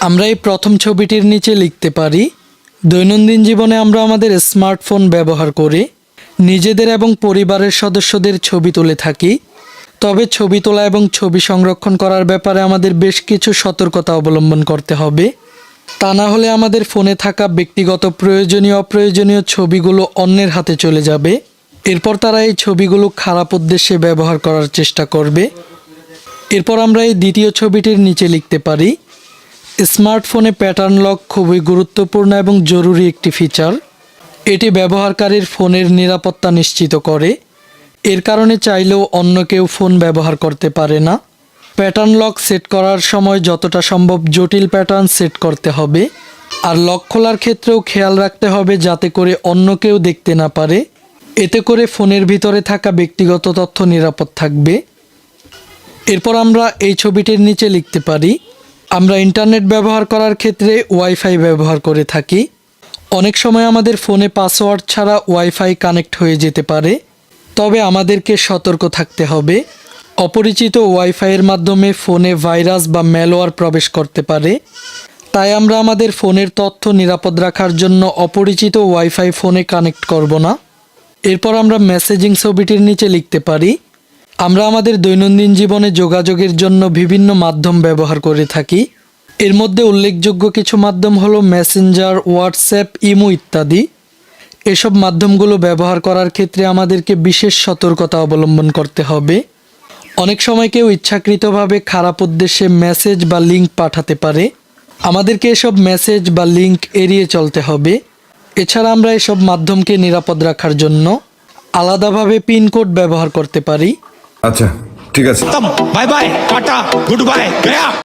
আমরা এই প্রথম ছবিটির নিচে লিখতে পারি, দৈনন্দিন জীবনে আমরা আমাদের স্মার্টফোন ব্যবহার করে নিজেদের এবং পরিবারের সদস্যদের ছবি তুলে থাকি। তবে ছবি তোলা এবং ছবি সংরক্ষণ করার ব্যাপারে আমাদের বেশ কিছু সতর্কতা অবলম্বন করতে হবে। তা না হলে আমাদের ফোনে থাকা ব্যক্তিগত প্রয়োজনীয় অপ্রয়োজনীয় ছবিগুলো অন্যের হাতে চলে যাবে। এরপর তারা এই ছবিগুলো খারাপ উদ্দেশ্যে ব্যবহার করার চেষ্টা করবে। এরপর আমরা এই দ্বিতীয় ছবিটির নিচে লিখতে পারি, স্মার্টফোনে প্যাটার্ন লক খুবই গুরুত্বপূর্ণ এবং জরুরি একটি ফিচার। এটি ব্যবহারকারীর ফোনের নিরাপত্তা নিশ্চিত করে। এর কারণে চাইলেও অন্য কেউ ফোন ব্যবহার করতে পারে না। প্যাটার্ন লক সেট করার সময় যতটা সম্ভব জটিল প্যাটার্ন সেট করতে হবে। আর লক খোলার ক্ষেত্রেও খেয়াল রাখতে হবে যাতে করে অন্য কেউ দেখতে না পারে। এতে করে ফোনের ভিতরে থাকা ব্যক্তিগত তথ্য নিরাপদ থাকবে। এরপর আমরা এই ছবিটির নিচে লিখতে পারি, আমরা ইন্টারনেট ব্যবহার করার ক্ষেত্রে ওয়াইফাই ব্যবহার করে থাকি। অনেক সময় আমাদের ফোনে পাসওয়ার্ড ছাড়া ওয়াইফাই কানেক্ট হয়ে যেতে পারে। তবে আমাদেরকে সতর্ক থাকতে হবে। অপরিচিত ওয়াইফাইয়ের মাধ্যমে ফোনে ভাইরাস বা ম্যালওয়্যার প্রবেশ করতে পারে। তাই আমরা আমাদের ফোনের তথ্য নিরাপদ রাখার জন্য অপরিচিত ওয়াইফাই ফোনে কানেক্ট করব না। এরপর আমরা মেসেজিং ছবিটির নিচে লিখতে পারি, আমরা আমাদের দৈনন্দিন জীবনে যোগাযোগের জন্য বিভিন্ন মাধ্যম ব্যবহার করে থাকি। এর মধ্যে উল্লেখযোগ্য কিছু মাধ্যম হলো মেসেঞ্জার, হোয়াটসঅ্যাপ, ইমো ইত্যাদি। এসব মাধ্যমগুলো ব্যবহার করার ক্ষেত্রে আমাদেরকে বিশেষ সতর্কতা অবলম্বন করতে হবে। অনেক সময় কেউ ইচ্ছাকৃতভাবে খারাপ উদ্দেশ্যে মেসেজ বা লিঙ্ক পাঠাতে পারে। আমাদেরকে এসব মেসেজ বা লিঙ্ক এড়িয়ে চলতে হবে। এছাড়া আমরা এসব মাধ্যমকে নিরাপদ রাখার জন্য আলাদাভাবে পিনকোড ব্যবহার করতে পারি। আচ্ছা, ঠিক আছে। Bye bye, tata, good bye, Gaya.